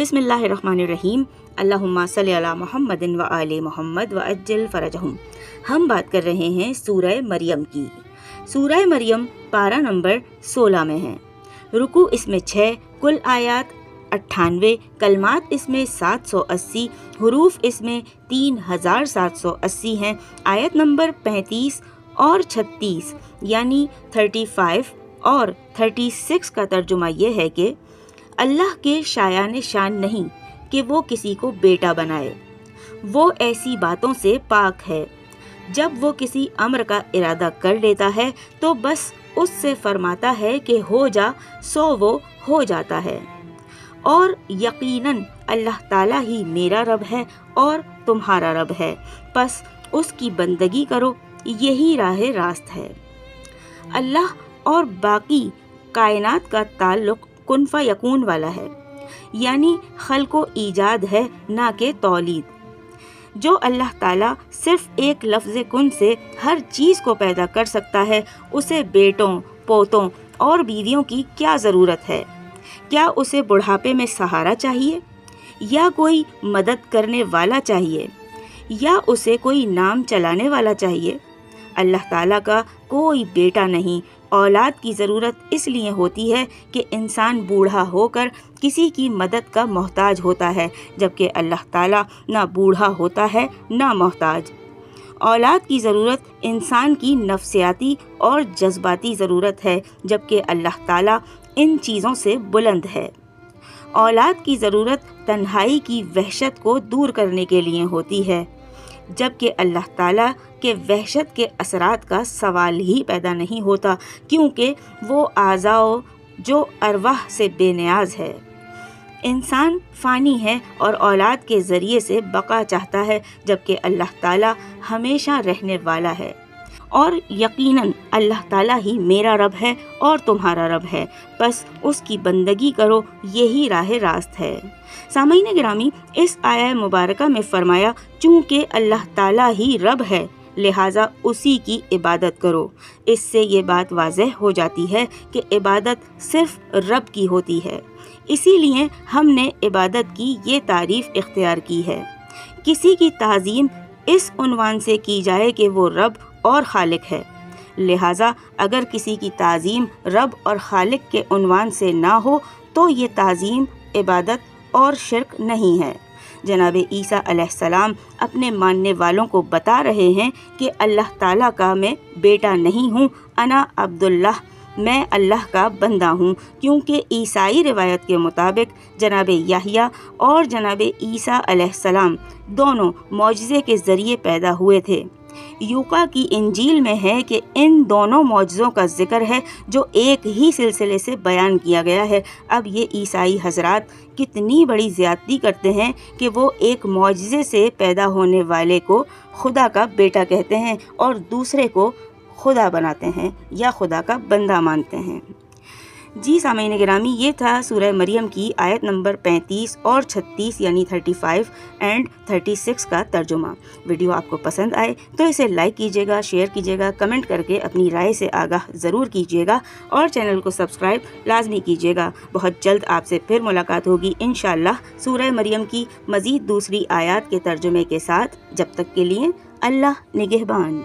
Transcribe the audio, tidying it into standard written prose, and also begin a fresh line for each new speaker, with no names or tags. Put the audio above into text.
बिस्मिल्लाहिर्रहमानिर्रहीम। अल्लाहुम्मा सल्ली अला मुहम्मद व आले मोहम्मद व अज्जिल फरजहुम। हम बात कर रहे हैं सूरह मरियम की। सूरह मरियम पारा नंबर 16 में है। रुकू इसमें 6, कुल आयात 98, कलमात इसमें 780, हरूफ इसमें 3780 हैं। आयत नंबर 35 और 36 यानी 35 और 36 का तर्जुमा ये है कि अल्लाह के शायान शान नहीं कि वो किसी को बेटा बनाए, वो ऐसी बातों से पाक है। जब वो किसी अम्र का इरादा कर लेता है तो बस उससे फरमाता है कि हो जा, सो वो हो जाता है। और यकीनन अल्लाह ताला ही मेरा रब है और तुम्हारा रब है, बस उसकी बंदगी करो, यही राह रास्त है। अल्लाह और बाकी कायनात का ताल्लुक कुन फयकून वाला है, यानी खल्को ईजाद है, ना कि तौलीद। जो अल्लाह ताला सिर्फ एक लफ्ज़ कुन से हर चीज़ को पैदा कर सकता है, उसे बेटों, पोतों और बीवियों की क्या ज़रूरत है? क्या उसे बुढ़ापे में सहारा चाहिए, या कोई मदद करने वाला चाहिए, या उसे कोई नाम चलाने वाला चाहिए? अल्लाह ताला का कोई बेटा नहीं। औलाद की ज़रूरत इसलिए होती है कि इंसान बूढ़ा होकर किसी की मदद का मोहताज होता है, जबकि अल्लाह ताला ना बूढ़ा होता है ना मोहताज। औलाद की ज़रूरत इंसान की नफ्सियाती और जज्बाती ज़रूरत है, जबकि अल्लाह ताला इन चीज़ों से बुलंद है। औलाद की ज़रूरत तन्हाई की वहशत को दूर करने के लिए होती है, जबकि अल्लाह ताला के वहशत के असरात का सवाल ही पैदा नहीं होता, क्योंकि वो आज़ाओ जो अरवाह से बेनियाज है। इंसान फ़ानी है और औलाद के ज़रिए से बका चाहता है, जबकि अल्लाह ताला हमेशा रहने वाला है। और यकीनन अल्लाह ताला ही मेरा रब है और तुम्हारा रब है, बस उसकी बंदगी करो, यही राह रास्त है। सामईन गिरामी, इस आया मुबारका में फरमाया, चूँकि अल्लाह ताला ही रब है लिहाजा उसी की इबादत करो। इससे ये बात वाज़ेह हो जाती है कि इबादत सिर्फ रब की होती है, इसीलिए हमने इबादत की ये तारीफ़ इख्तियार की है। किसी की ताज़ीम इस उन्वान से की जाए कि वो रब और खालिक है, लिहाजा अगर किसी की ताज़ीम रब और खालिक के उन्वान से ना हो तो ये ताज़ीम इबादत और शिर्क नहीं है। जनाब ईसा अलैहिस्सलाम अपने मानने वालों को बता रहे हैं कि अल्लाह ताला का मैं बेटा नहीं हूँ, अना अब्दुल्लाह, मैं अल्लाह का बंदा हूँ, क्योंकि ईसाई रिवायत के मुताबिक जनाब याहिया और जनाब ईसा अलैहिस्सलाम दोनों मौजज़े के ज़रिए पैदा हुए थे। यूका की इंजील में है कि इन दोनों मौजज़ों का जिक्र है जो एक ही सिलसिले से बयान किया गया है। अब ये ईसाई हजरात कितनी बड़ी ज़्यादती करते हैं कि वो एक मौजज़े से पैदा होने वाले को खुदा का बेटा कहते हैं और दूसरे को खुदा बनाते हैं या खुदा का बंदा मानते हैं। जी सामईन गिरामी, ये था सूरह मरियम की आयत नंबर 35 और 36 यानी 35 एंड 36 का तर्जुमा। वीडियो आपको पसंद आए तो इसे लाइक कीजिएगा, शेयर कीजिएगा, कमेंट करके अपनी राय से आगाह ज़रूर कीजिएगा और चैनल को सब्सक्राइब लाजमी कीजिएगा। बहुत जल्द आपसे फिर मुलाकात होगी इंशाअल्लाह सूरह मरियम की मज़ीद दूसरी आयत के तर्जुमे के साथ। जब तक के लिए अल्लाह निगहबान।